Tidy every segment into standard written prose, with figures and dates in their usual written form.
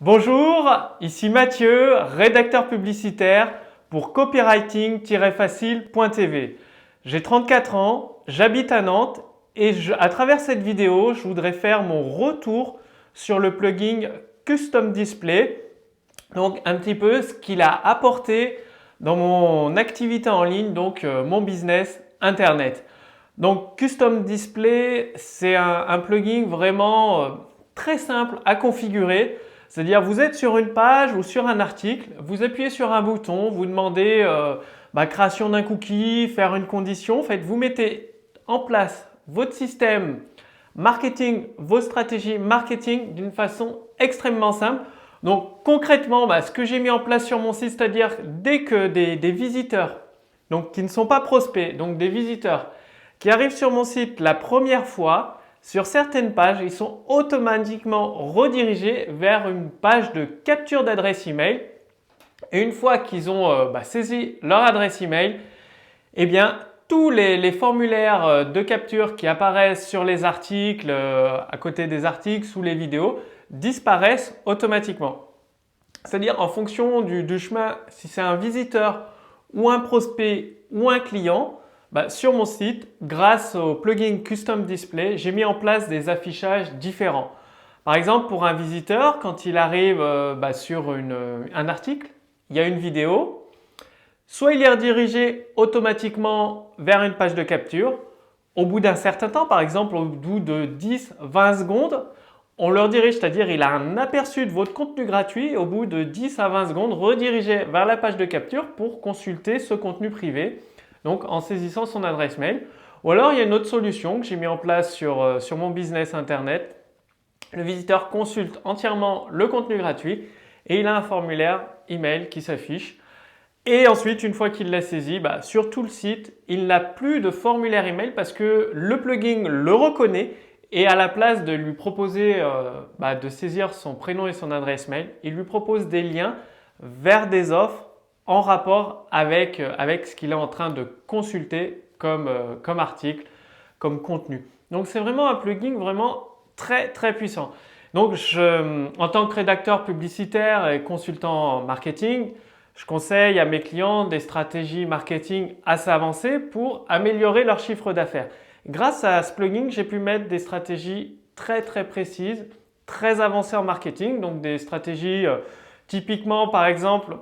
Bonjour, ici Mathieu, rédacteur publicitaire pour copywriting-facile.tv. J'ai 34 ans, j'habite à Nantes et à travers cette vidéo, je voudrais faire mon retour sur le plugin Custom Display. Donc un petit peu ce qu'il a apporté dans mon activité en ligne, donc mon business internet. Donc Custom Display, c'est un plugin vraiment très simple à configurer. C'est-à-dire vous êtes sur une page ou sur un article, vous appuyez sur un bouton, vous demandez création d'un cookie, faire une condition. En fait, vous mettez en place votre système marketing, vos stratégies marketing d'une façon extrêmement simple. Donc concrètement, ce que j'ai mis en place sur mon site, c'est-à-dire dès que des visiteurs, donc qui ne sont pas prospects, donc des visiteurs qui arrivent sur mon site la première fois, sur certaines pages, ils sont automatiquement redirigés vers une page de capture d'adresse email. Et une fois qu'ils ont saisi leur adresse email, eh bien, tous les formulaires de capture qui apparaissent sur les articles, à côté des articles, sous les vidéos, disparaissent automatiquement. C'est-à-dire en fonction du chemin, si c'est un visiteur ou un prospect ou un client, sur mon site, grâce au plugin Custom Display, j'ai mis en place des affichages différents. Par exemple, pour un visiteur, quand il arrive sur un article, il y a une vidéo, soit il est redirigé automatiquement vers une page de capture. Au bout d'un certain temps, par exemple au bout de 10-20 secondes, on le redirige, c'est-à-dire il a un aperçu de votre contenu gratuit et au bout de 10 à 20 secondes, redirigé vers la page de capture pour consulter ce contenu privé. Donc en saisissant son adresse mail. Ou alors il y a une autre solution que j'ai mis en place sur mon business internet. Le visiteur consulte entièrement le contenu gratuit et il a un formulaire email qui s'affiche. Et ensuite, une fois qu'il l'a saisi, sur tout le site, il n'a plus de formulaire email parce que le plugin le reconnaît et à la place de lui proposer de saisir son prénom et son adresse mail, il lui propose des liens vers des offres en rapport avec ce qu'il est en train de consulter comme article, comme contenu. Donc c'est vraiment un plugin vraiment très très puissant. Donc en tant que rédacteur publicitaire et consultant marketing, je conseille à mes clients des stratégies marketing assez avancées pour améliorer leur chiffre d'affaires. Grâce à ce plugin, j'ai pu mettre des stratégies très très précises, très avancées en marketing. Donc des stratégies typiquement par exemple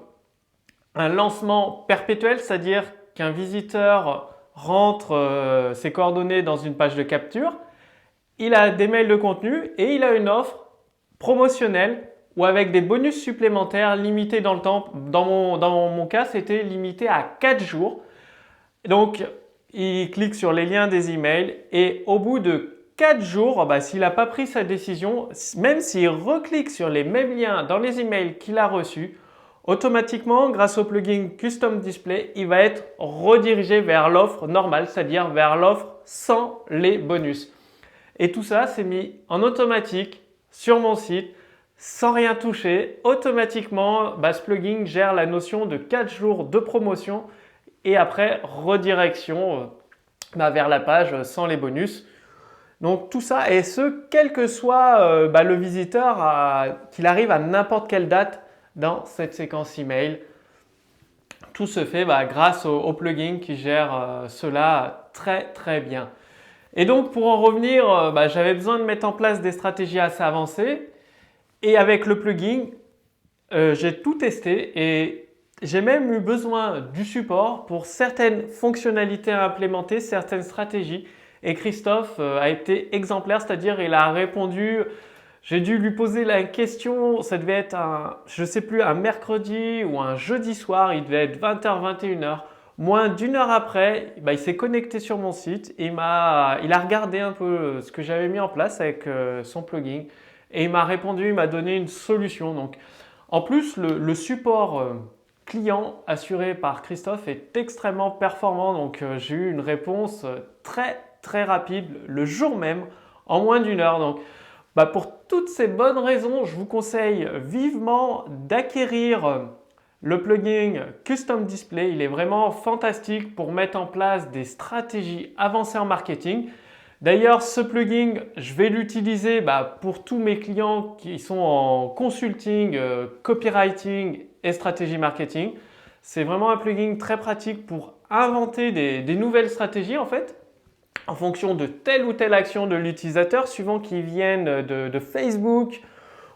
un lancement perpétuel, c'est-à-dire qu'un visiteur rentre ses coordonnées dans une page de capture, il a des mails de contenu et il a une offre promotionnelle ou avec des bonus supplémentaires limités dans le temps. Dans mon cas, c'était limité à 4 jours. Donc, il clique sur les liens des emails et au bout de 4 jours, s'il n'a pas pris sa décision, même s'il reclique sur les mêmes liens dans les emails qu'il a reçus, automatiquement, grâce au plugin Custom Display, il va être redirigé vers l'offre normale, c'est-à-dire vers l'offre sans les bonus. Et tout ça, c'est mis en automatique sur mon site, sans rien toucher. Automatiquement, ce plugin gère la notion de 4 jours de promotion et après redirection vers la page sans les bonus. Donc tout ça, et ce, quel que soit le visiteur, qu'il arrive à n'importe quelle date dans cette séquence email. Tout se fait grâce au plugin qui gère cela très très bien. Et donc pour en revenir, j'avais besoin de mettre en place des stratégies assez avancées et avec le plugin, j'ai tout testé et j'ai même eu besoin du support pour certaines fonctionnalités à implémenter, certaines stratégies. Et Christophe a été exemplaire, c'est-à-dire il a répondu. J'ai dû lui poser la question, ça devait être un mercredi ou un jeudi soir, il devait être 20h, 21h. Moins d'une heure après, il s'est connecté sur mon site et il a regardé un peu ce que j'avais mis en place avec son plugin et il m'a répondu, il m'a donné une solution. Donc, en plus, le support client assuré par Christophe est extrêmement performant. Donc, j'ai eu une réponse très très rapide le jour même, en moins d'une heure. Donc, pour toutes ces bonnes raisons, je vous conseille vivement d'acquérir le plugin Custom Display. Il est vraiment fantastique pour mettre en place des stratégies avancées en marketing. D'ailleurs, ce plugin, je vais l'utiliser pour tous mes clients qui sont en consulting, copywriting et stratégie marketing. C'est vraiment un plugin très pratique pour inventer des nouvelles stratégies en fait, en fonction de telle ou telle action de l'utilisateur, suivant qu'ils viennent de Facebook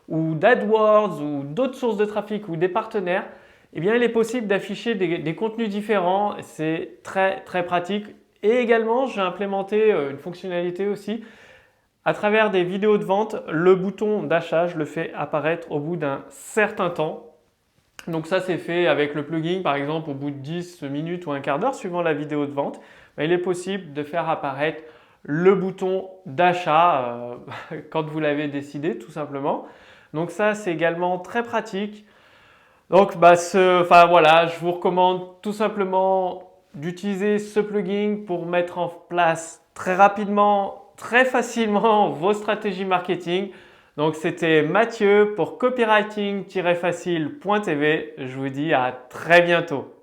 ou d'AdWords ou d'autres sources de trafic ou des partenaires. Eh bien, il est possible d'afficher des contenus différents. C'est très très pratique. Et également, j'ai implémenté une fonctionnalité aussi. À travers des vidéos de vente, le bouton d'achat, je le fais apparaître au bout d'un certain temps. Donc ça, c'est fait avec le plugin, par exemple, au bout de 10 minutes ou un quart d'heure, suivant la vidéo de vente. Il est possible de faire apparaître le bouton d'achat quand vous l'avez décidé, tout simplement. Donc ça, c'est également très pratique. Donc, voilà, je vous recommande tout simplement d'utiliser ce plugin pour mettre en place très rapidement, très facilement vos stratégies marketing. Donc, c'était Mathieu pour copywriting-facile.tv. Je vous dis à très bientôt.